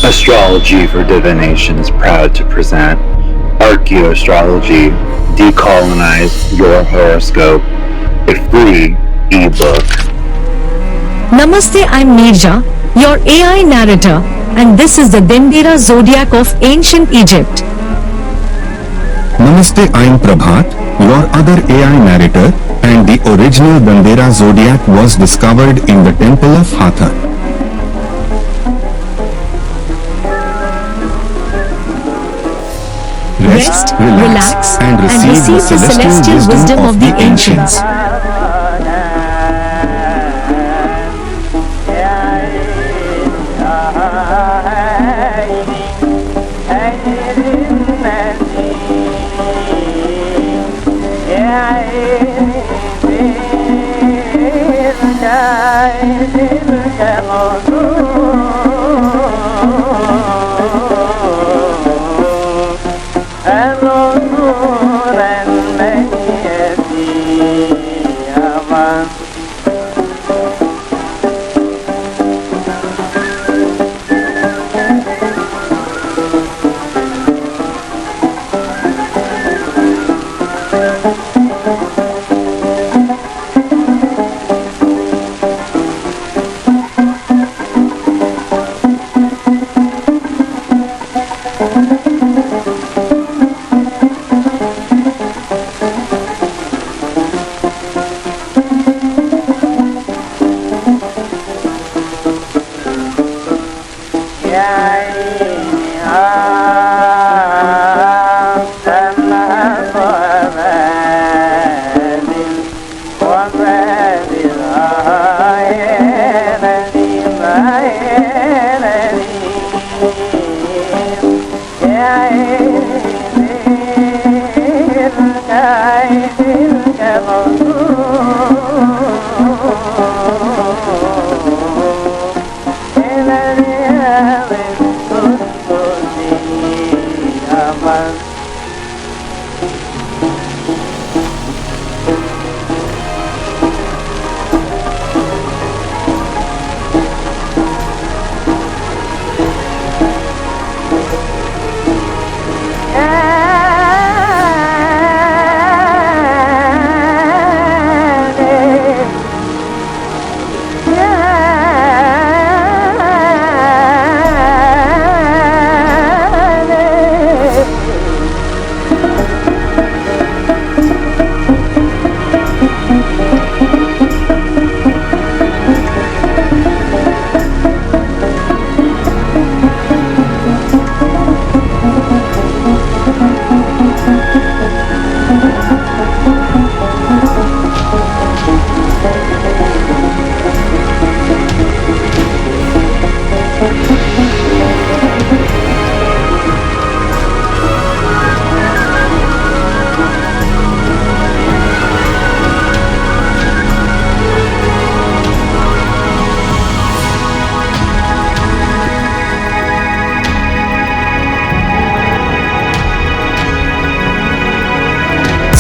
Astrology for Divination is proud to present Archaeoastrology Decolonize Your Horoscope, a free ebook. Namaste, I'm Neerja, your AI narrator, and this is the Dendera Zodiac of ancient Egypt. Namaste, I'm Prabhat, your other AI narrator, and the original Dendera Zodiac was discovered in the temple of Hathor. Rest, relax, and receive the celestial wisdom of the ancients.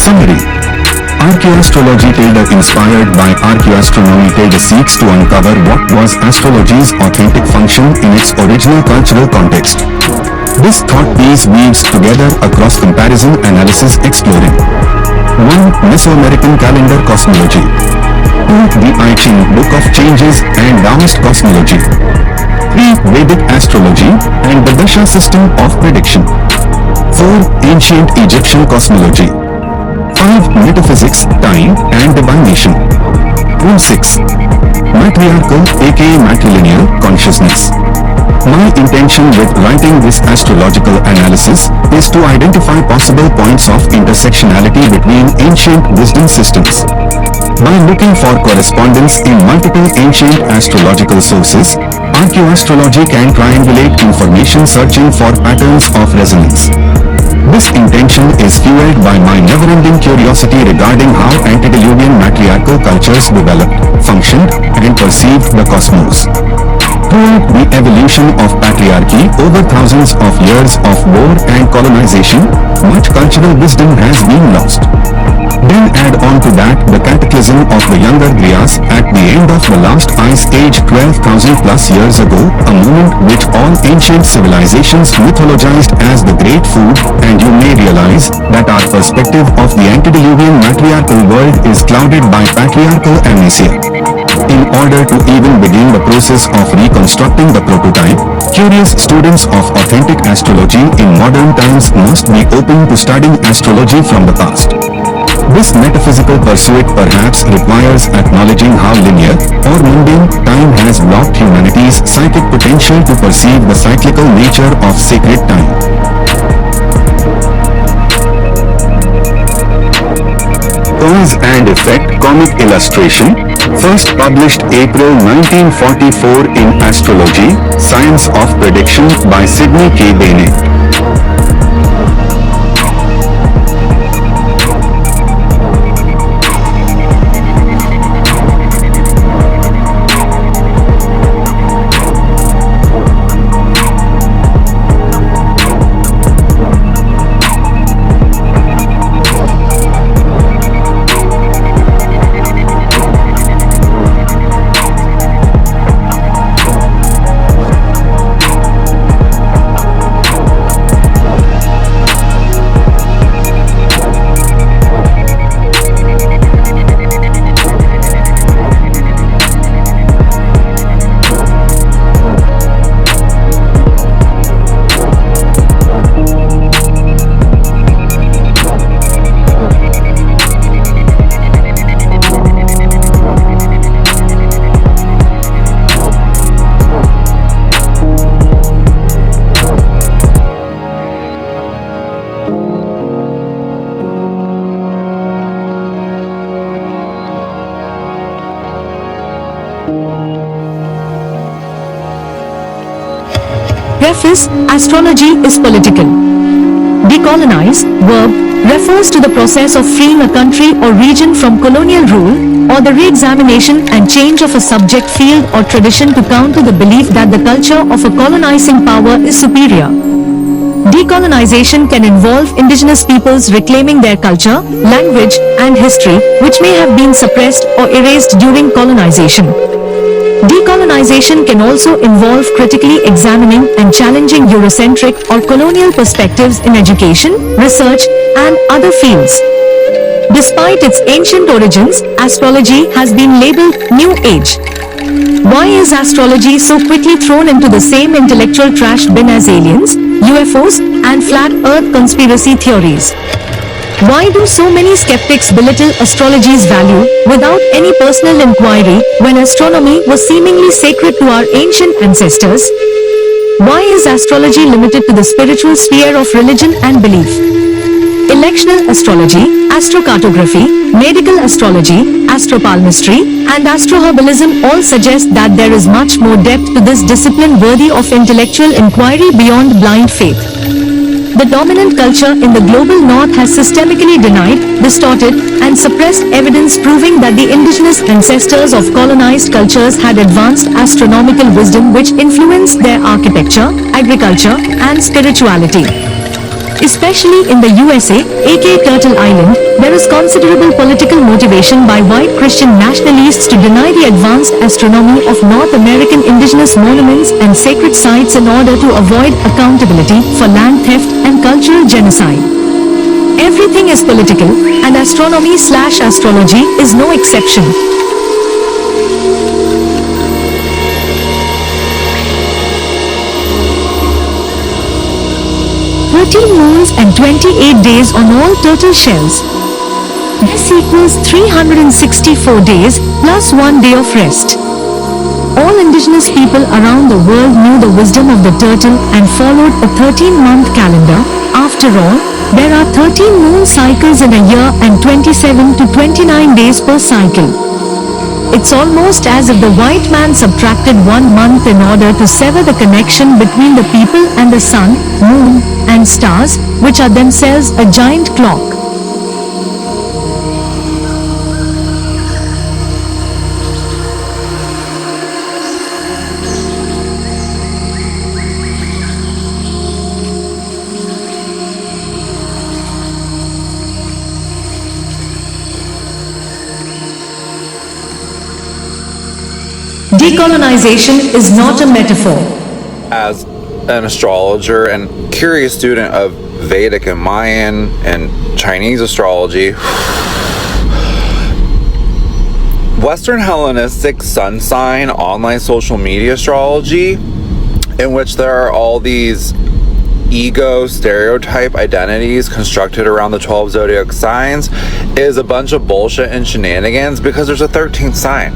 Summary. Archaeoastrology Tilde inspired by Archaeoastronomy Tilde seeks to uncover what was astrology's authentic function in its original cultural context. This thought piece weaves together across comparison analysis exploring 1. Mesoamerican calendar cosmology 2. The I Ching Book of Changes and Taoist cosmology 3. Vedic astrology and the Dasha system of prediction 4. Ancient Egyptian cosmology 5. Metaphysics, time, and divination. 6. Matriarchal aka matrilineal consciousness. My intention with writing this astrological analysis is to identify possible points of intersectionality between ancient wisdom systems. By looking for correspondence in multiple ancient astrological sources, archaeoastrology can triangulate information searching for patterns of resonance. This intention is fueled by my never-ending curiosity regarding how antediluvian matriarchal cultures developed, functioned, and perceived the cosmos. Throughout the evolution of patriarchy, patriarchy over thousands of years of war and colonization, much cultural wisdom has been lost. Then add on to that the cataclysm of the Younger Dryas at the end of the last ice age 12,000 plus years ago, a moment which all ancient civilizations mythologized as the Great Flood, and you may realize that our perspective of the antediluvian matriarchal world is clouded by patriarchal amnesia. In order to even begin the process of reconstructing the prototype, curious students of authentic astrology in modern times must be open to studying astrology from the past. This metaphysical pursuit perhaps requires acknowledging how linear or mundane time has blocked humanity's psychic potential to perceive the cyclical nature of sacred time. Cause and Effect Comic Illustration, first published April 1944 in Astrology, Science of Prediction by Sidney K. Bennett. Preface: Astrology is political. Decolonize, verb, refers to the process of freeing a country or region from colonial rule, or the re-examination and change of a subject field or tradition to counter the belief that the culture of a colonizing power is superior. Decolonization can involve indigenous peoples reclaiming their culture, language, and history, which may have been suppressed or erased during colonization. Decolonization can also involve critically examining and challenging Eurocentric or colonial perspectives in education, research, and other fields. Despite its ancient origins, astrology has been labeled New Age. Why is astrology so quickly thrown into the same intellectual trash bin as aliens, UFOs, and flat earth conspiracy theories? Why do so many skeptics belittle astrology's value without any personal inquiry when astronomy was seemingly sacred to our ancient ancestors? Why is astrology limited to the spiritual sphere of religion and belief? Electional astrology, astrocartography, medical astrology, astropalmistry, and astroherbalism all suggest that there is much more depth to this discipline worthy of intellectual inquiry beyond blind faith. The dominant culture in the global north has systemically denied, distorted, and suppressed evidence proving that the indigenous ancestors of colonized cultures had advanced astronomical wisdom which influenced their architecture, agriculture, and spirituality. Especially in the USA, aka Turtle Island, there is considerable political motivation by white Christian nationalists to deny the advanced astronomy of North American indigenous monuments and sacred sites in order to avoid accountability for land theft and cultural genocide. Everything is political, and astronomy/astrology is no exception. 13 moons and 28 days on all turtle shells. This equals 364 days plus 1 day of rest. All indigenous people around the world knew the wisdom of the turtle and followed a 13-month calendar. After all, there are 13 moon cycles in a year and 27 to 29 days per cycle. It's almost as if the white man subtracted 1 month in order to sever the connection between the people and the sun, moon, and stars, which are themselves a giant clock. Decolonization is not a metaphor. As an astrologer and curious student of Vedic and Mayan and Chinese astrology, Western Hellenistic sun sign online social media astrology, in which there are all these ego stereotype identities constructed around the 12 zodiac signs, is a bunch of bullshit and shenanigans because there's a 13th sign.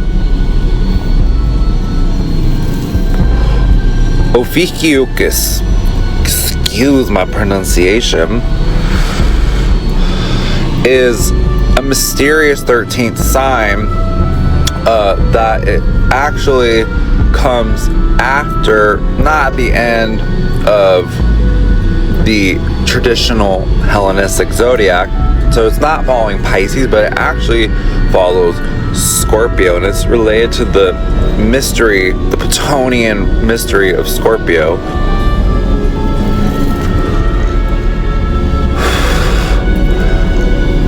Ophiuchus, excuse my pronunciation, is a mysterious 13th sign that it actually comes after, not the end of the traditional Hellenistic zodiac. So it's not following Pisces, but it actually follows Scorpio, and it's related to the mystery, the Plutonian mystery of Scorpio.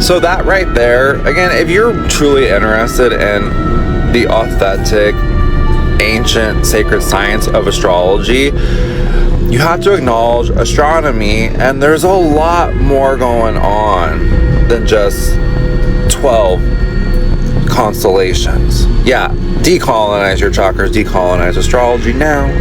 So that right there, again, if you're truly interested in the authentic, ancient, sacred science of astrology, you have to acknowledge astronomy, and there's a lot more going on than just 12 constellations. Yeah, decolonize your chakras, decolonize astrology now.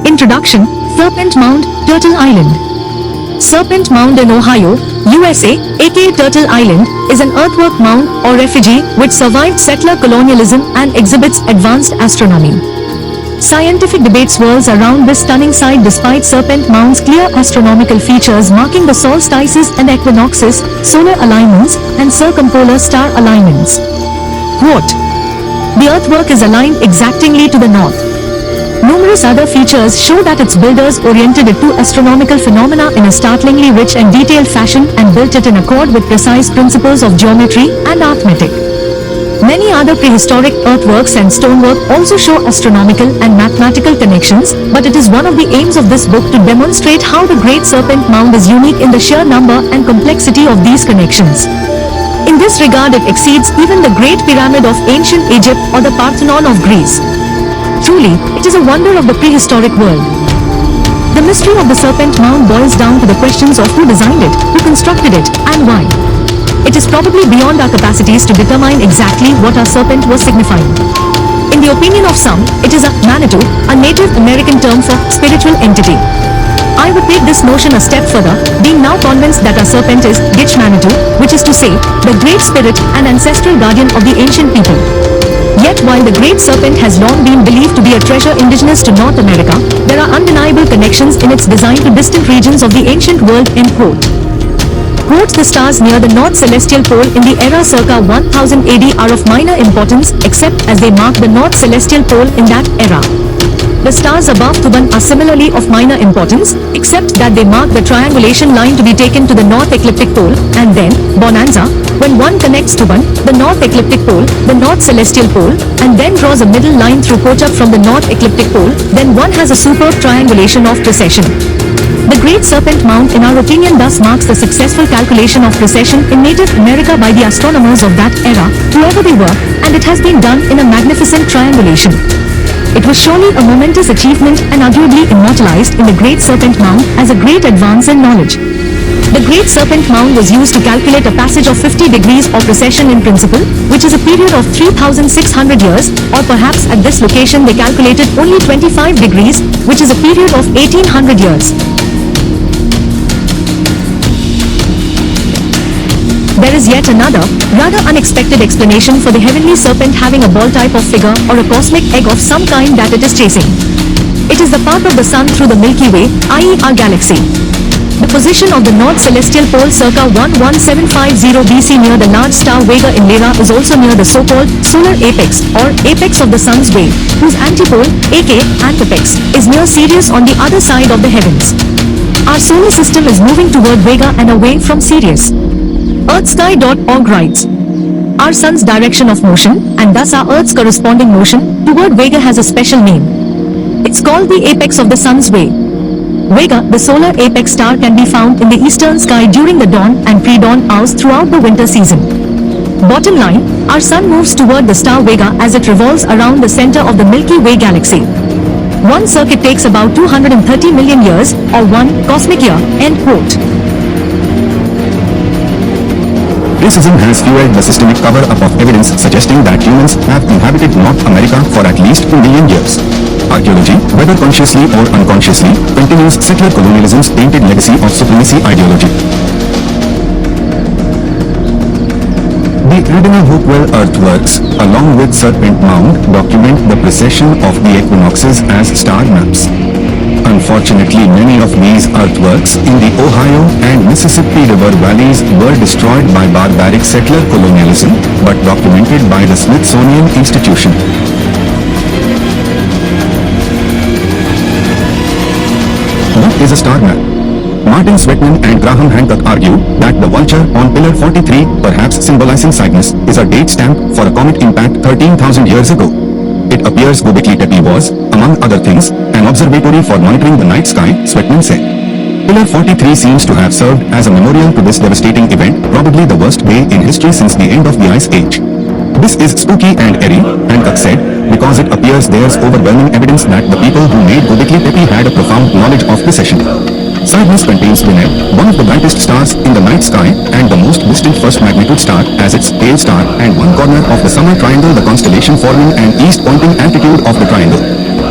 Introduction: Serpent Mound, Turtle Island. Serpent Mound in Ohio, USA, aka Turtle Island, is an earthwork mound or effigy which survived settler colonialism and exhibits advanced astronomy. Scientific debate swirls around this stunning site despite Serpent Mound's clear astronomical features marking the solstices and equinoxes, solar alignments, and circumpolar star alignments. Quote: "The earthwork is aligned exactingly to the north. Numerous other features show that its builders oriented it to astronomical phenomena in a startlingly rich and detailed fashion and built it in accord with precise principles of geometry and arithmetic." Many other prehistoric earthworks and stonework also show astronomical and mathematical connections, but it is one of the aims of this book to demonstrate how the Great Serpent Mound is unique in the sheer number and complexity of these connections. In this regard, it exceeds even the Great Pyramid of ancient Egypt or the Parthenon of Greece. Truly, it is a wonder of the prehistoric world. The mystery of the Serpent Mound boils down to the questions of who designed it, who constructed it, and why. It is probably beyond our capacities to determine exactly what our serpent was signifying. In the opinion of some, it is a Manitou, a Native American term for spiritual entity. I would take this notion a step further, being now convinced that our serpent is Gitche Manitou, which is to say, the great spirit and ancestral guardian of the ancient people. Yet while the Great Serpent has long been believed to be a treasure indigenous to North America, there are undeniable connections in its design to distant regions of the ancient world. End quote. Quote: "The stars near the North Celestial Pole in the era circa 1000 AD are of minor importance, except as they mark the North Celestial Pole in that era. The stars above Thuban are similarly of minor importance, except that they mark the triangulation line to be taken to the North Ecliptic Pole, and then, bonanza, when one connects Thuban, the North Ecliptic Pole, the North Celestial Pole, and then draws a middle line through Kochab from the North Ecliptic Pole, then one has a superb triangulation of precession." The Great Serpent Mound, in our opinion, thus marks the successful calculation of precession in Native America by the astronomers of that era, whoever they were, and it has been done in a magnificent triangulation. It was surely a momentous achievement and arguably immortalized in the Great Serpent Mound as a great advance in knowledge. The Great Serpent Mound was used to calculate a passage of 50 degrees or precession in principle, which is a period of 3,600 years, or perhaps at this location they calculated only 25 degrees, which is a period of 1,800 years. There is yet another, rather unexpected explanation for the heavenly serpent having a ball type of figure or a cosmic egg of some kind that it is chasing. It is the path of the sun through the Milky Way, i.e. our galaxy. The position of the north celestial pole circa 11750 BC near the large star Vega in Lyra is also near the so-called solar apex or apex of the sun's way, whose antipole, aka antipex, is near Sirius on the other side of the heavens. Our solar system is moving toward Vega and away from Sirius. Earthsky.org writes, our sun's direction of motion, and thus our Earth's corresponding motion, toward Vega has a special name. It's called the apex of the sun's way. Vega, the solar apex star, can be found in the eastern sky during the dawn and pre-dawn hours throughout the winter season. Bottom line, our sun moves toward the star Vega as it revolves around the center of the Milky Way galaxy. One circuit takes about 230 million years, or 1 cosmic year, end quote. Racism has fueled the systemic cover-up of evidence suggesting that humans have inhabited North America for at least 2 million years. Archaeology, whether consciously or unconsciously, continues settler colonialism's tainted legacy of supremacy ideology. The Adena Hopewell earthworks, along with Serpent Mound, document the precession of the equinoxes as star maps. Unfortunately, many of these earthworks in the Ohio and Mississippi River valleys were destroyed by barbaric settler colonialism, but documented by the Smithsonian Institution. What is a star map? Martin Sweatman and Graham Hancock argue that the vulture on Pillar 43, perhaps symbolizing Cygnus, is a date stamp for a comet impact 13,000 years ago. It appears Göbekli Tepe was, among other things, an observatory for monitoring the night sky, Sweatman said. Pillar 43 seems to have served as a memorial to this devastating event, probably the worst day in history since the end of the Ice Age. This is spooky and eerie, Hancock said, because it appears there's overwhelming evidence that the people who made Göbekli Tepe had a profound knowledge of precession. Cygnus contains Deneb, one of the brightest stars in the night sky and the most distant first magnitude star, as its tail star, and one corner of the summer triangle, the constellation forming an east-pointing altitude of the triangle.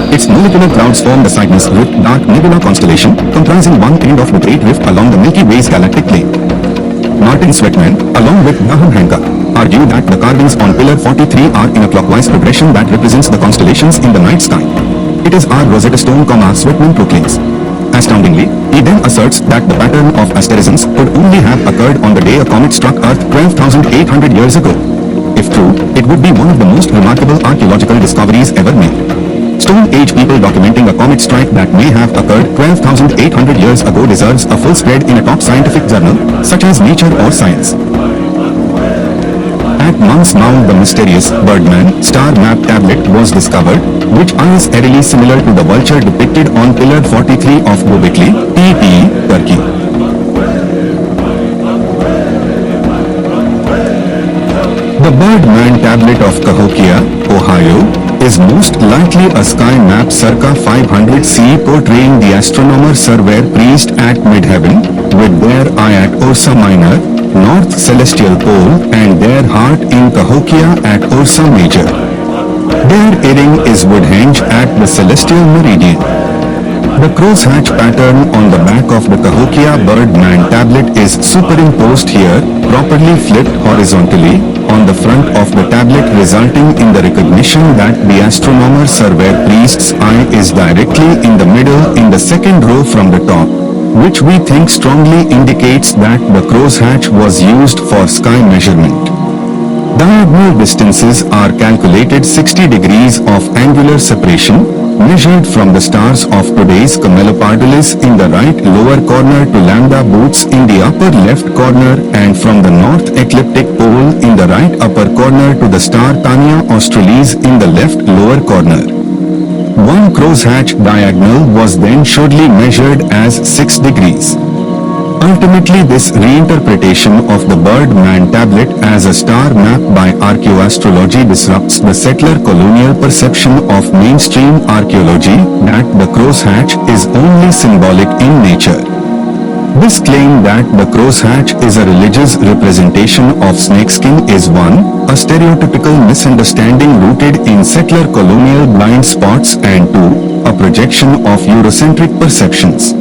Its molecular clouds form the Cygnus Rift Dark Nebula constellation, comprising one end of the Great Rift along the Milky Way's galactic plane. Martin Sweatman, along with Graham Hancock, argue that the carvings on Pillar 43 are in a clockwise progression that represents the constellations in the night sky. It is our Rosetta Stone, Sweatman proclaims. Astoundingly, he then asserts that the pattern of asterisms could only have occurred on the day a comet struck Earth 12,800 years ago. If true, it would be one of the most remarkable archaeological discoveries ever made. Stone Age people documenting a comet strike that may have occurred 12,800 years ago deserves a full spread in a top scientific journal, such as Nature or Science. At Monk's Mound, the mysterious Birdman star map tablet was discovered, which is eerily similar to the vulture depicted on Pillar 43 of Göbekli Tepe, Turkey. The Birdman tablet of Cahokia, Ohio, is most likely a sky map circa 500 CE portraying the astronomer-surveyor priest at midheaven, with their eye at Ursa Minor, North Celestial Pole, and their heart in Cahokia at Ursa Major. Their earring is Woodhenge at the Celestial Meridian. The crow's hatch pattern on the back of the Cahokia Birdman tablet is superimposed here, properly flipped horizontally, on the front of the tablet, resulting in the recognition that the astronomer-surveyor priest's eye is directly in the middle in the second row from the top, which we think strongly indicates that the crow's hatch was used for sky measurement. Diagonal distances are calculated 60 degrees of angular separation, measured from the stars of today's Camelopardalis in the right lower corner to Lambda Boots in the upper left corner, and from the north ecliptic pole in the right upper corner to the star Tania Australis in the left lower corner. One crosshatch diagonal was then shrewdly measured as 6 degrees. Ultimately, this reinterpretation of the Birdman tablet as a star map by archaeoastrology disrupts the settler colonial perception of mainstream archaeology that the crosshatch is only symbolic in nature. This claim that the crosshatch is a religious representation of snakeskin is one, a stereotypical misunderstanding rooted in settler colonial blind spots, and two, a projection of Eurocentric perceptions.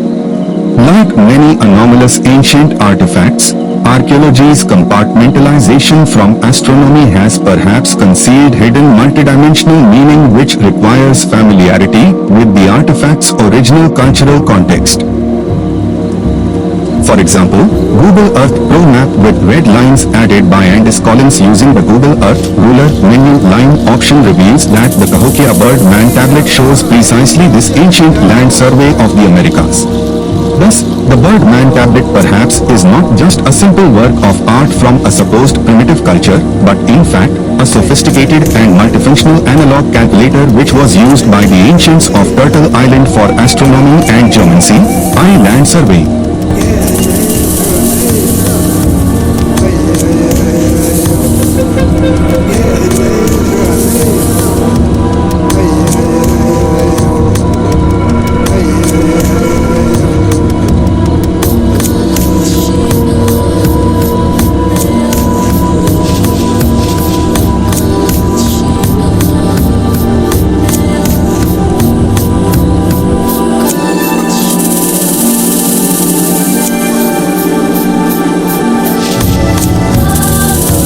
Like many anomalous ancient artifacts, archaeology's compartmentalization from astronomy has perhaps concealed hidden multidimensional meaning which requires familiarity with the artifact's original cultural context. For example, Google Earth Pro Map with red lines added by Andis Collins using the Google Earth Ruler menu line option reveals that the Cahokia Birdman tablet shows precisely this ancient land survey of the Americas. Thus, the Birdman tablet perhaps is not just a simple work of art from a supposed primitive culture, but in fact, a sophisticated and multifunctional analog calculator which was used by the ancients of Turtle Island for astronomy and geomancy, land surveying.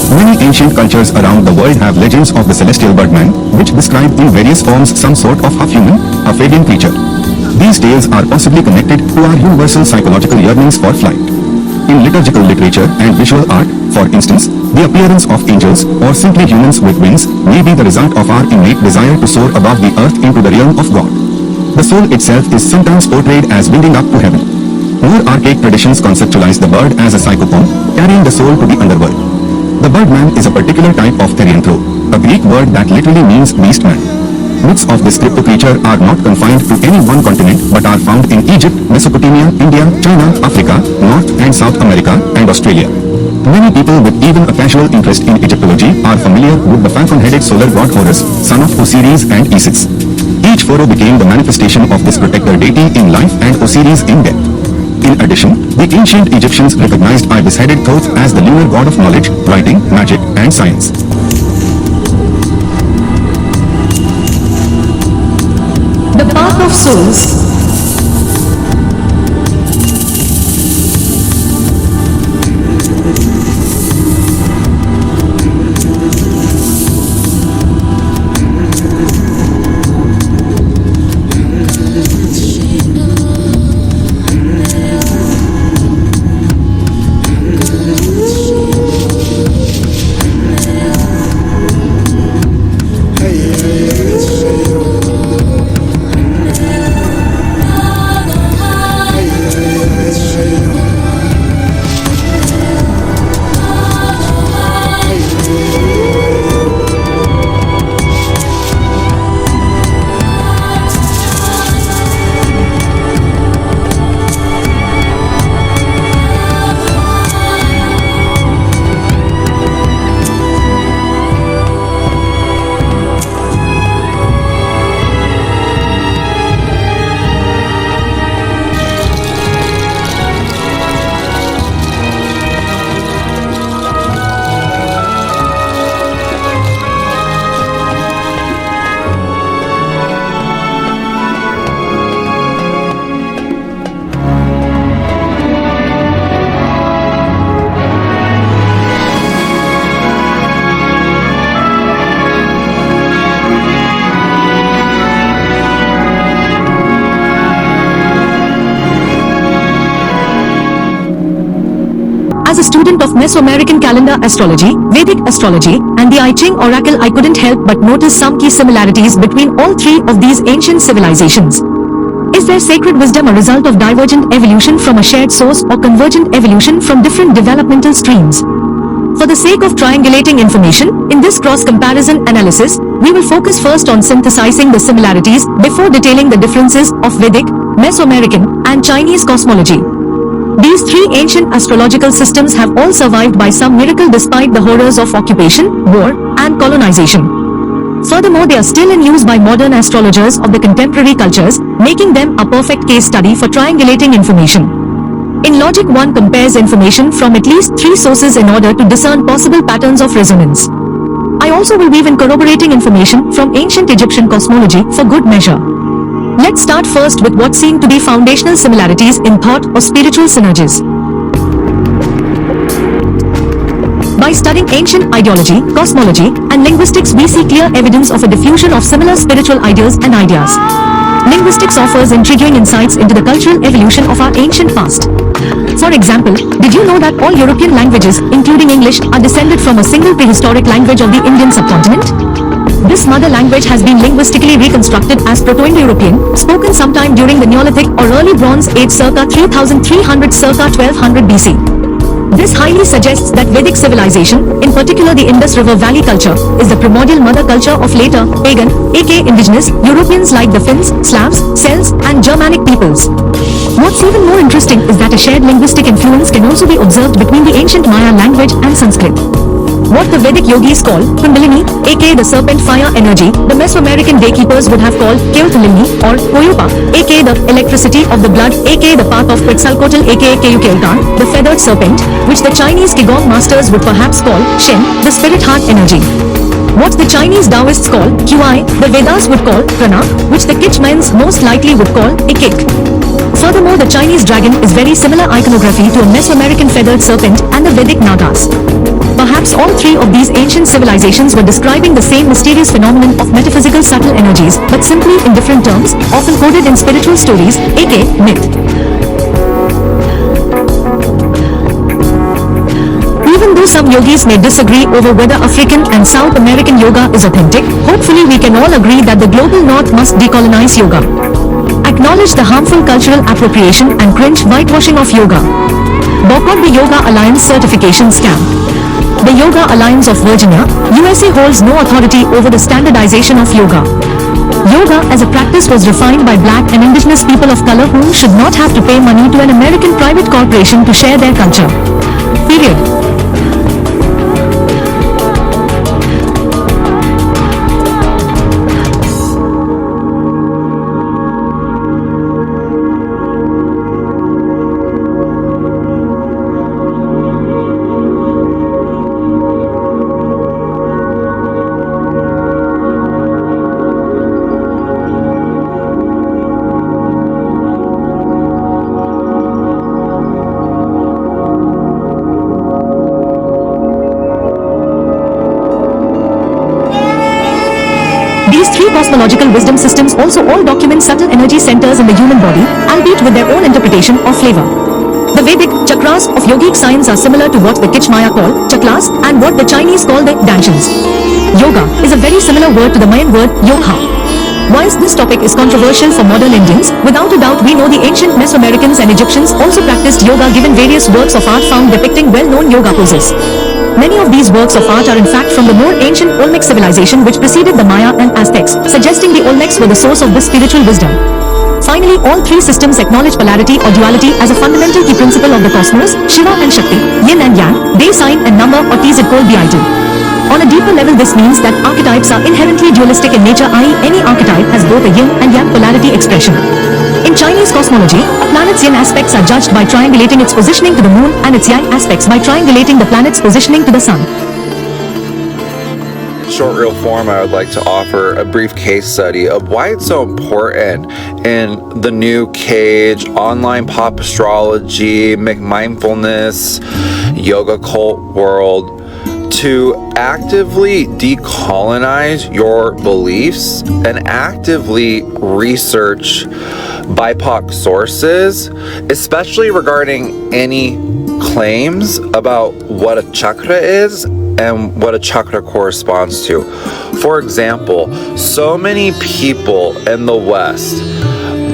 Many ancient cultures around the world have legends of the celestial birdman, which describe in various forms some sort of half-human, half-alien creature. These tales are possibly connected to our universal psychological yearnings for flight. In liturgical literature and visual art, for instance, the appearance of angels or simply humans with wings may be the result of our innate desire to soar above the earth into the realm of God. The soul itself is sometimes portrayed as winging up to heaven. More archaic traditions conceptualize the bird as a psychopomp, carrying the soul to the underworld. The birdman is a particular type of therianthro, a Greek word that literally means beast man. Myths of this crypto creature are not confined to any one continent but are found in Egypt, Mesopotamia, India, China, Africa, North and South America, and Australia. Many people with even a casual interest in Egyptology are familiar with the falcon-headed solar god Horus, son of Osiris and Isis. Each pharaoh became the manifestation of this protector deity in life and Osiris in death. In addition, the ancient Egyptians recognized Ibis-headed Thoth as the lunar god of knowledge, writing, magic, and science. The Path of Souls. As a student of Mesoamerican calendar astrology, Vedic astrology, and the I Ching oracle, I couldn't help but notice some key similarities between all three of these ancient civilizations. Is their sacred wisdom a result of divergent evolution from a shared source or convergent evolution from different developmental streams? For the sake of triangulating information, in this cross-comparison analysis, We will focus first on synthesizing the similarities before detailing the differences of Vedic, Mesoamerican, and Chinese cosmology. These three ancient astrological systems have all survived by some miracle despite the horrors of occupation, war, and colonization. Furthermore, they are still in use by modern astrologers of the contemporary cultures, making them a perfect case study for triangulating information. In logic, one compares information from at least three sources in order to discern possible patterns of resonance. I also will weave in corroborating information from ancient Egyptian cosmology for good measure. Let's start first with what seem to be foundational similarities in thought or spiritual synergies. By studying ancient ideology, cosmology, and linguistics, we see clear evidence of a diffusion of similar spiritual ideas and ideas. Linguistics offers intriguing insights into the cultural evolution of our ancient past. For example, did you know that all European languages, including English, are descended from a single prehistoric language of the Indian subcontinent? This mother language has been linguistically reconstructed as Proto-Indo-European, spoken sometime during the Neolithic or Early Bronze Age circa 3300 circa 1200 BC. This highly suggests that Vedic civilization, in particular the Indus River Valley culture, is the primordial mother culture of later, pagan, aka indigenous, Europeans like the Finns, Slavs, Celts, and Germanic peoples. What's even more interesting is that a shared linguistic influence can also be observed between the ancient Maya language and Sanskrit. What the Vedic yogis call Kundalini, aka the serpent fire energy, the Mesoamerican daykeepers would have called Keotalini or Koyupa, aka the electricity of the blood, aka the path of Quetzalcoatl, aka Keyukeltan, the feathered serpent, which the Chinese Qigong masters would perhaps call Shen, the spirit heart energy. What the Chinese Taoists call Qi, the Vedas would call Prana, which the Kitchmens most likely would call Ikik. Furthermore, the Chinese dragon is very similar iconography to a Mesoamerican feathered serpent and the Vedic Nagas. Perhaps all three of these ancient civilizations were describing the same mysterious phenomenon of metaphysical subtle energies, but simply in different terms, often coded in spiritual stories, aka myth. Even though some yogis may disagree over whether African and South American yoga is authentic, hopefully we can all agree that the global north must decolonize yoga. Acknowledge the harmful cultural appropriation and cringe whitewashing of yoga. Boycott the Yoga Alliance certification scam. The Yoga Alliance of Virginia, USA holds no authority over the standardization of yoga. Yoga as a practice was refined by black and indigenous people of color who should not have to pay money to an American private corporation to share their culture. Period. These three cosmological wisdom systems also all document subtle energy centers in the human body, albeit with their own interpretation or flavor. The Vedic chakras of yogic science are similar to what the Kitch-Maya call chakras and what the Chinese call the danshans. Yoga is a very similar word to the Mayan word yoga. Whilst this topic is controversial for modern Indians, without a doubt we know the ancient Mesoamericans and Egyptians also practiced yoga, given various works of art found depicting well-known yoga poses. Many of these works of art are in fact from the more ancient Olmec civilization which preceded the Maya and Aztecs, suggesting the Olmecs were the source of this spiritual wisdom. Finally, all three systems acknowledge polarity or duality as a fundamental key principle of the cosmos, Shiva and Shakti, yin and yang, day sign and number or Tzit-Kol Beidel. On a deeper level, this means that archetypes are inherently dualistic in nature, i.e. any archetype has both a yin and yang polarity expression. In Chinese cosmology, a planet's yin aspects are judged by triangulating its positioning to the moon and its yang aspects by triangulating the planet's positioning to the sun. Short reel form, I would like to offer a brief case study of why it's so important in the new cage, online pop astrology, mindfulness, yoga cult world to actively decolonize your beliefs and actively research BIPOC sources, especially regarding any claims about what a chakra is and what a chakra corresponds to. For example, so many people in the West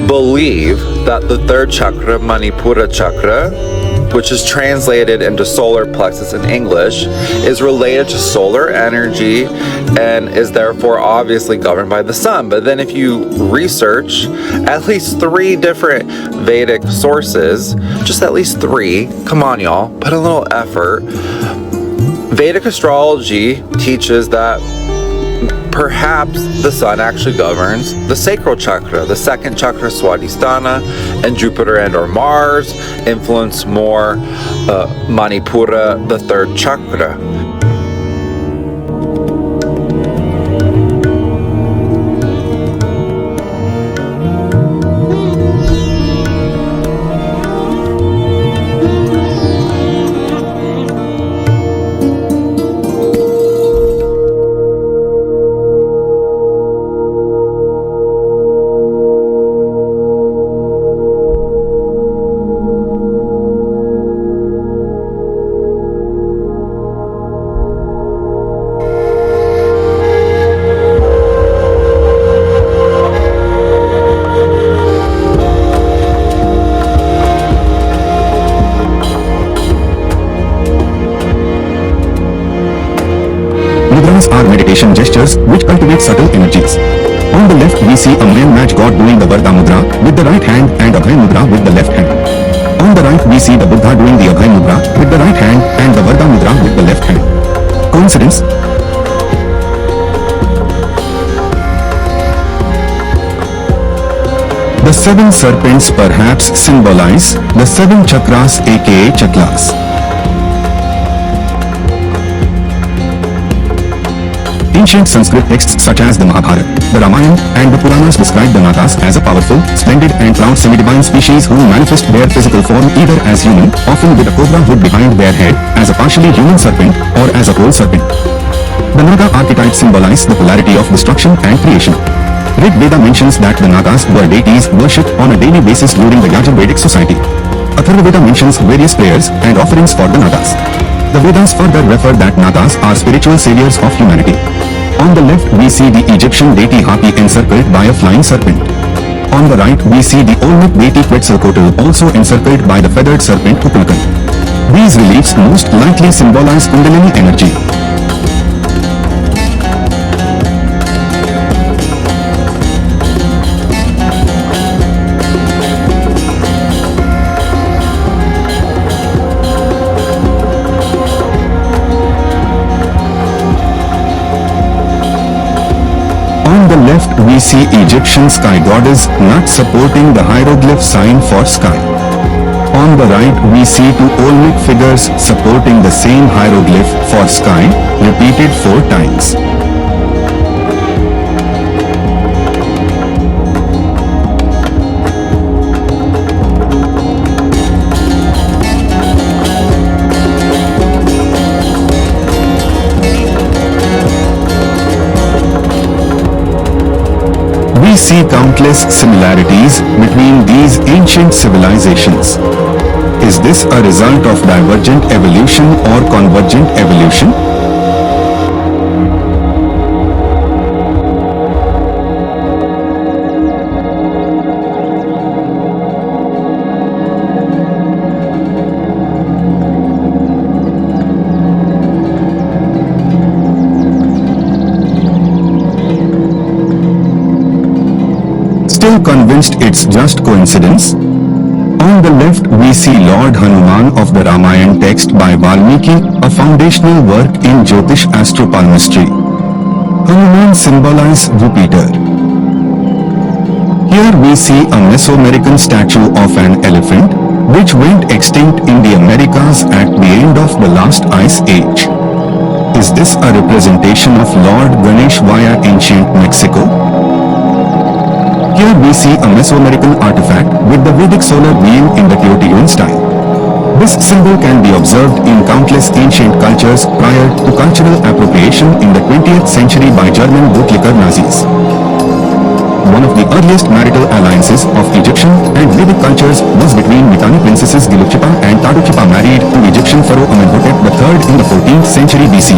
believe that the third chakra, Manipura chakra, which is translated into solar plexus in English, is related to solar energy and is therefore obviously governed by the sun. But then if you research at least 3 different Vedic sources, just at least 3, come on y'all, put a little effort. Vedic astrology teaches that perhaps the sun actually governs the sacral chakra, the second chakra, Swadhisthana, and Jupiter and or Mars influence more Manipura, the third chakra. Mudras are meditation gestures which cultivate subtle energies. On the left we see a man match God doing the Vardha Mudra with the right hand and Abhay Mudra with the left hand. On the right we see the Buddha doing the Abhay Mudra with the right hand and the Vardha Mudra with the left hand. Coincidence? The 7 serpents perhaps symbolize the 7 chakras aka chaklas. Ancient Sanskrit texts such as the Mahabharata, the Ramayana, and the Puranas describe the Nagas as a powerful, splendid, and proud semi-divine species who manifest their physical form either as human, often with a cobra hood behind their head, as a partially human serpent, or as a whole serpent. The Naga archetype symbolizes the polarity of destruction and creation. Rig Veda mentions that the Nagas were deities worshipped on a daily basis during the Yajurvedic society. Atharva Veda mentions various prayers and offerings for the Nagas. The Vedas further refer that Nagas are spiritual saviors of humanity. On the left we see the Egyptian deity Hapi encircled by a flying serpent. On the right we see the Olmec deity Quetzalcoatl also encircled by the feathered serpent Upanakan. These reliefs most likely symbolize Kundalini energy. On the left we see Egyptian sky goddess Nut supporting the hieroglyph sign for sky. On the right we see 2 Olmec figures supporting the same hieroglyph for sky, repeated 4 times. We see countless similarities between these ancient civilizations. Is this a result of divergent evolution or convergent evolution? Still convinced it's just coincidence? On the left we see Lord Hanuman of the Ramayana text by Valmiki, a foundational work in Jyotish astropalmistry. Hanuman symbolizes Jupiter. Here we see a Mesoamerican statue of an elephant, which went extinct in the Americas at the end of the last ice age. Is this a representation of Lord Ganesh via ancient Mexico? Here we see a Mesoamerican artifact with the Vedic solar wheel in the Teotihuacan style. This symbol can be observed in countless ancient cultures prior to cultural appropriation in the 20th century by German bootlicker Nazis. One of the earliest marital alliances of Egyptian and Vedic cultures was between Mitanni princesses Gilukchipa and Taduchipa married to Egyptian pharaoh Amenhotep III in the 14th century BC.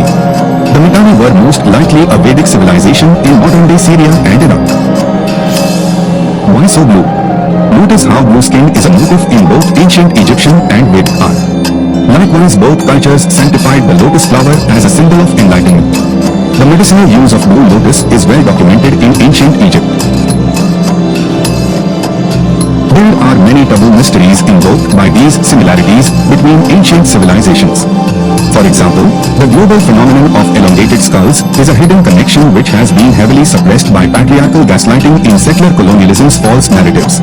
The Mitanni were most likely a Vedic civilization in modern-day Syria and Iraq. Why so blue? Notice how blue skin is a motif in both ancient Egyptian and Vedic art. Likewise, both cultures sanctified the lotus flower as a symbol of enlightenment. The medicinal use of blue lotus is well documented in ancient Egypt. There are many taboo mysteries invoked by these similarities between ancient civilizations. For example, the global phenomenon of elongated skulls is a hidden connection which has been heavily suppressed by patriarchal gaslighting in settler colonialism's false narratives.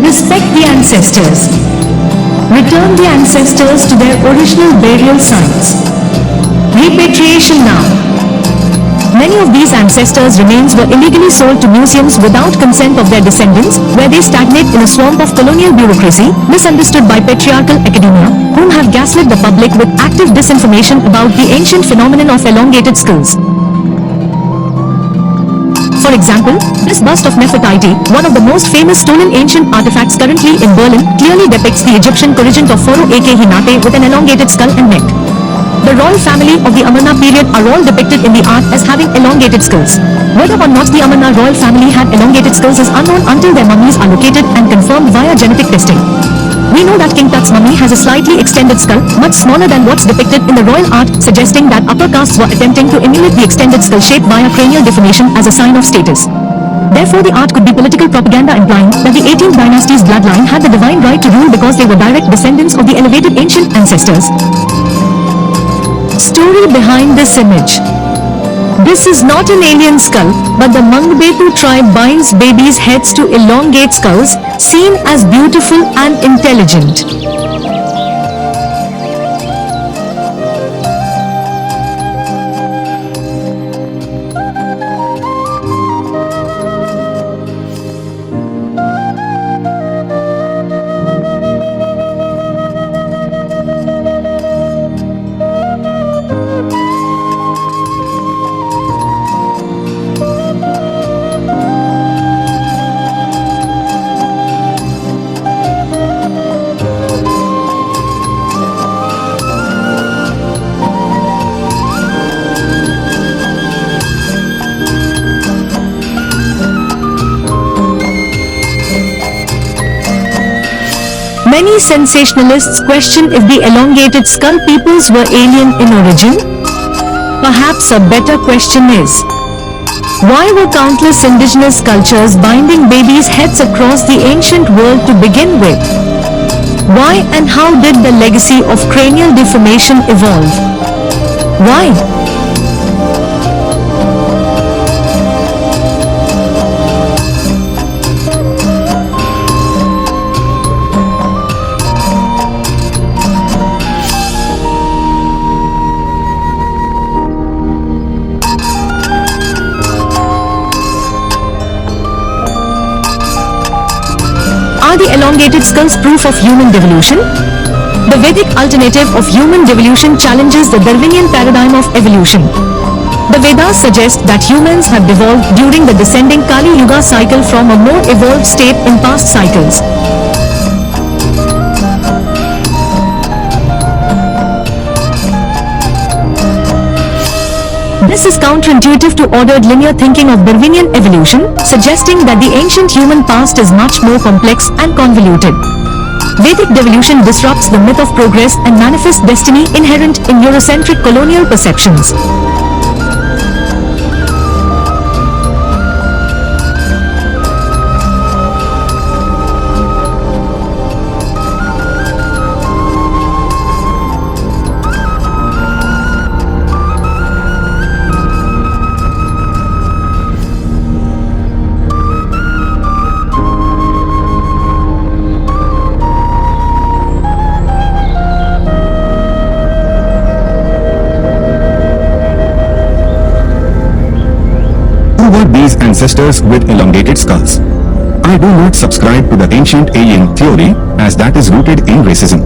Respect the ancestors. Return the ancestors to their original burial sites. Repatriation now. Many of these ancestors' remains were illegally sold to museums without consent of their descendants, where they stagnate in a swamp of colonial bureaucracy, misunderstood by patriarchal academia, whom have gaslit the public with active disinformation about the ancient phenomenon of elongated skulls. For example, this bust of Nefertiti, one of the most famous stolen ancient artifacts currently in Berlin, clearly depicts the Egyptian corregent of Pharaoh Akhenaten with an elongated skull and neck. The royal family of the Amarna period are all depicted in the art as having elongated skulls. Whether or not the Amarna royal family had elongated skulls is unknown until their mummies are located and confirmed via genetic testing. We know that King Tut's mummy has a slightly extended skull, much smaller than what's depicted in the royal art, suggesting that upper castes were attempting to emulate the extended skull shape via cranial deformation as a sign of status. Therefore, the art could be political propaganda implying that the 18th dynasty's bloodline had the divine right to rule because they were direct descendants of the elevated ancient ancestors. Story behind this image. This is not an alien skull, but the Mangbetu tribe binds babies' heads to elongate skulls, seen as beautiful and intelligent. Many sensationalists question if the elongated skull peoples were alien in origin. Perhaps a better question is, why were countless indigenous cultures binding babies' heads across the ancient world to begin with? Why and how did the legacy of cranial deformation evolve? Why? Are the elongated skulls proof of human devolution? The Vedic alternative of human devolution challenges the Darwinian paradigm of evolution. The Vedas suggest that humans have devolved during the descending Kali Yuga cycle from a more evolved state in past cycles. This is counterintuitive to ordered linear thinking of Darwinian evolution, suggesting that the ancient human past is much more complex and convoluted. Vedic devolution disrupts the myth of progress and manifests destiny inherent in Eurocentric colonial perceptions. Who were these ancestors with elongated skulls? I do not subscribe to the ancient alien theory, as that is rooted in racism.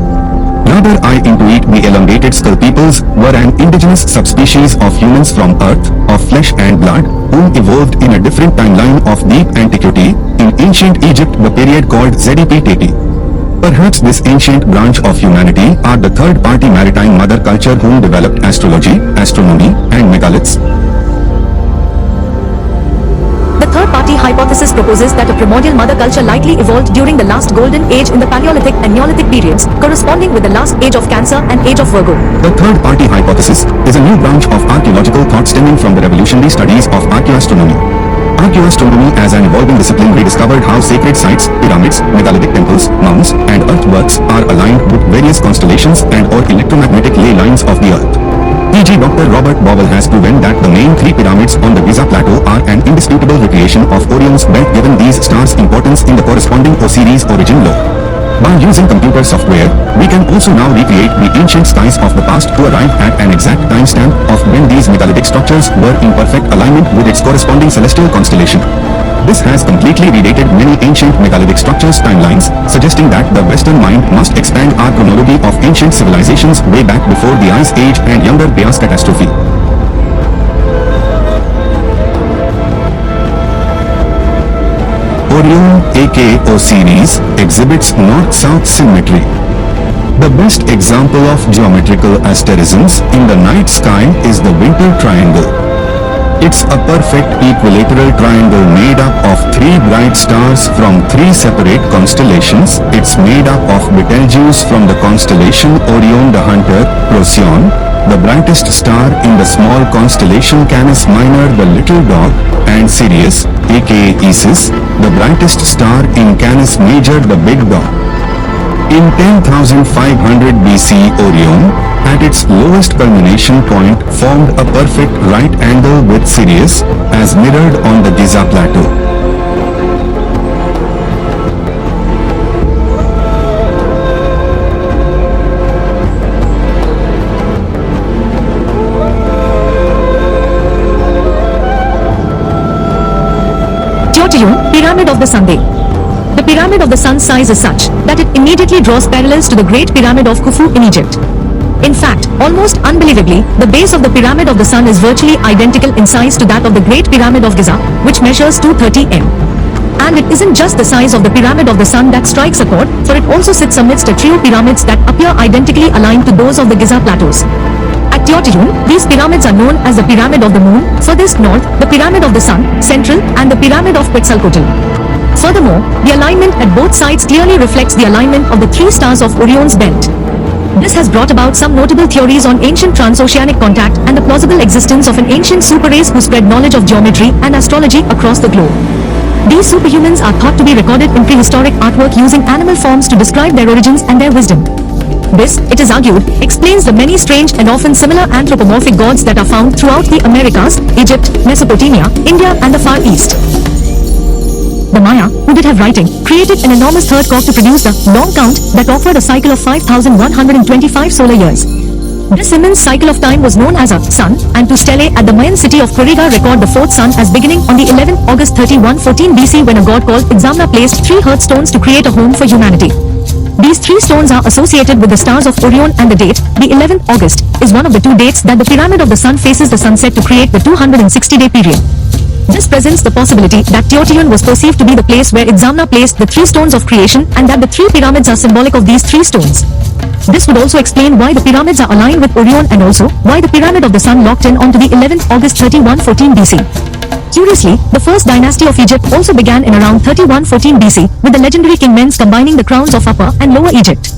Rather, I intuit the elongated skull peoples were an indigenous subspecies of humans from Earth, of flesh and blood, who evolved in a different timeline of deep antiquity, in ancient Egypt, the period called ZEP Teti. Perhaps this ancient branch of humanity are the third-party maritime mother culture whom developed astrology, astronomy, and megaliths. The third-party hypothesis proposes that a primordial mother culture likely evolved during the last golden age in the Paleolithic and Neolithic periods, corresponding with the last age of Cancer and age of Virgo. The third-party hypothesis is a new branch of archaeological thought stemming from the revolutionary studies of archaeoastronomy. Archaeoastronomy as an evolving discipline rediscovered how sacred sites, pyramids, megalithic temples, mounds, and earthworks are aligned with various constellations and/or electromagnetic ley lines of the earth. E.g. Dr. Robert Bowell has proven that the main three pyramids on the Giza Plateau are an indisputable recreation of Orion's belt given these stars' importance in the corresponding Osiris origin lore. By using computer software, we can also now recreate the ancient skies of the past to arrive at an exact timestamp of when these megalithic structures were in perfect alignment with its corresponding celestial constellation. This has completely redated many ancient megalithic structures' timelines, suggesting that the Western mind must expand our chronology of ancient civilizations way back before the Ice Age and younger Bias catastrophe. Orion, aka Osiris, exhibits north-south symmetry. The best example of geometrical asterisms in the night sky is the Winter Triangle. It's a perfect equilateral triangle made up of three bright stars from three separate constellations. It's made up of Betelgeuse from the constellation Orion the Hunter, Procyon, the brightest star in the small constellation Canis Minor the Little Dog, and Sirius, aka Isis, the brightest star in Canis Major the Big Dog. In 10,500 BC, Orion, at its lowest culmination point, formed a perfect right angle with Sirius, as mirrored on the Giza Plateau. Teotihuacan, Pyramid of the Sun. The Pyramid of the Sun's size is such that it immediately draws parallels to the Great Pyramid of Khufu in Egypt. In fact, almost unbelievably, the base of the Pyramid of the Sun is virtually identical in size to that of the Great Pyramid of Giza, which measures 230 m. And it isn't just the size of the Pyramid of the Sun that strikes a chord, for it also sits amidst a trio pyramids that appear identically aligned to those of the Giza plateaus. At Teotihuacan, these pyramids are known as the Pyramid of the Moon, furthest north, the Pyramid of the Sun, central, and the Pyramid of Quetzalcoatl. Furthermore, the alignment at both sides clearly reflects the alignment of the three stars of Orion's belt. This has brought about some notable theories on ancient transoceanic contact and the plausible existence of an ancient super race who spread knowledge of geometry and astrology across the globe. These superhumans are thought to be recorded in prehistoric artwork using animal forms to describe their origins and their wisdom. This, it is argued, explains the many strange and often similar anthropomorphic gods that are found throughout the Americas, Egypt, Mesopotamia, India, and the Far East. The Maya, who did have writing, created an enormous third clock to produce the long count that offered a cycle of 5,125 solar years. This immense cycle of time was known as a sun, and to stele at the Mayan city of Quirigua record the fourth sun as beginning on the 11th August 3114 BC when a god called Itzamna placed 3 hearth stones to create a home for humanity. These 3 stones are associated with the stars of Orion, and the date, the 11th August, is one of the 2 dates that the Pyramid of the Sun faces the sunset to create the 260-day period. This presents the possibility that Teotihuacan was perceived to be the place where Itzamna placed the 3 stones of creation and that the 3 pyramids are symbolic of these 3 stones. This would also explain why the pyramids are aligned with Orion and also why the Pyramid of the Sun locked in onto the 11th August 3114 BC. Curiously, the first dynasty of Egypt also began in around 3114 BC, with the legendary King Menes combining the crowns of Upper and Lower Egypt.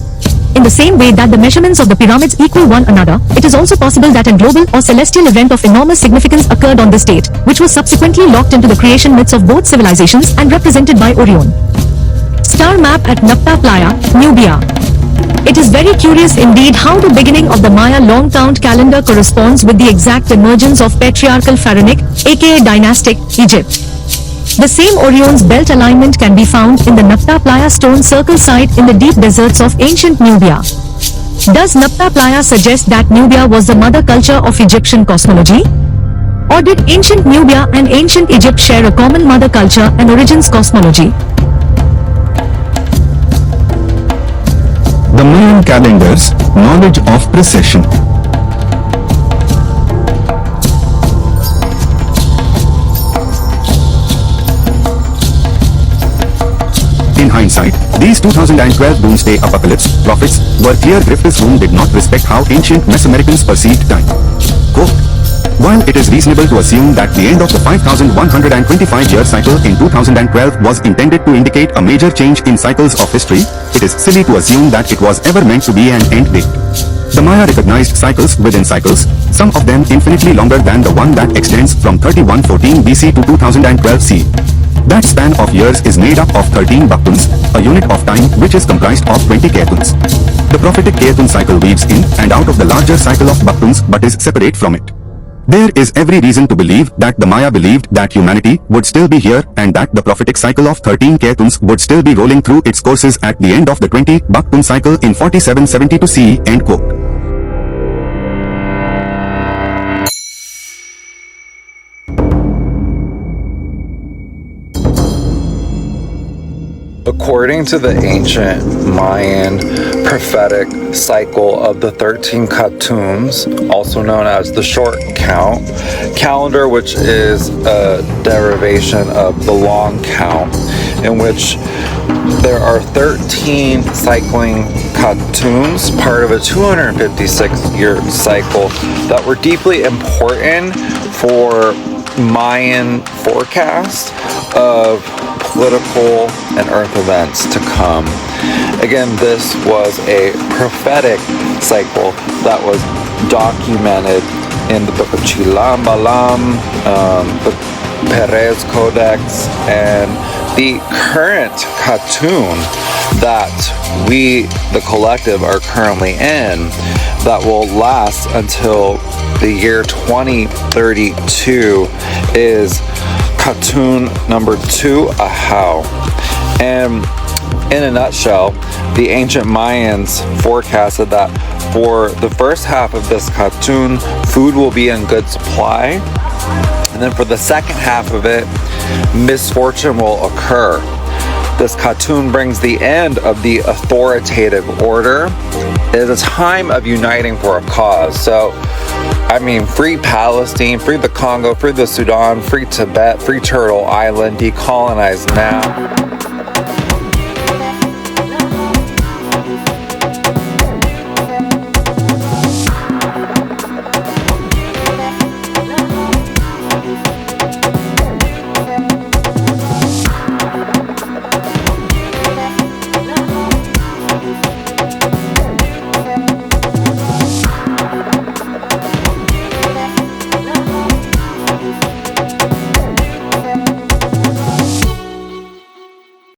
In the same way that the measurements of the pyramids equal one another, it is also possible that a global or celestial event of enormous significance occurred on this date, which was subsequently locked into the creation myths of both civilizations and represented by Orion. Star map at Nabta Playa, Nubia. It is very curious indeed how the beginning of the Maya long count calendar corresponds with the exact emergence of patriarchal Pharaonic, aka dynastic, Egypt. The same Orion's belt alignment can be found in the Nabta Playa stone circle site in the deep deserts of ancient Nubia. Does Nabta Playa suggest that Nubia was the mother culture of Egyptian cosmology? Or did ancient Nubia and ancient Egypt share a common mother culture and origins cosmology? The Mayan calendar's knowledge of precession. In In hindsight, these 2012 doomsday apocalypse prophets were clear grifters whom did not respect how ancient Mesoamericans perceived time. Quote, while it is reasonable to assume that the end of the 5,125-year cycle in 2012 was intended to indicate a major change in cycles of history, it is silly to assume that it was ever meant to be an end date. The Maya recognized cycles within cycles, some of them infinitely longer than the one that extends from 3114 BC to 2012 CE. That span of years is made up of 13 Baktuns, a unit of time which is comprised of 20 Ketuns. The prophetic Ketun cycle weaves in and out of the larger cycle of Baktuns but is separate from it. There is every reason to believe that the Maya believed that humanity would still be here and that the prophetic cycle of 13 Ketuns would still be rolling through its courses at the end of the 20 Baktun cycle in 4772 CE. End quote. According to the ancient Mayan prophetic cycle of the 13 Ketuns, also known as the short count calendar, which is a derivation of the long count, in which there are 13 cycling Ketuns, part of a 256-year cycle, that were deeply important for Mayan forecast of political and earth events to come. Again, this was a prophetic cycle that was documented in the book of Chilam Balam, the Perez Codex, and the current Ketun that we, the collective, are currently in, that will last until the year 2032, is Ketun number 2, Ahau. And in a nutshell, the ancient Mayans forecasted that for the first half of this Ketun, food will be in good supply, and then for the second half of it, misfortune will occur. This Ketun brings the end of the authoritative order. It is a time of uniting for a cause. So, I mean, free Palestine, free the Congo, free the Sudan, free Tibet, free Turtle Island, decolonize now.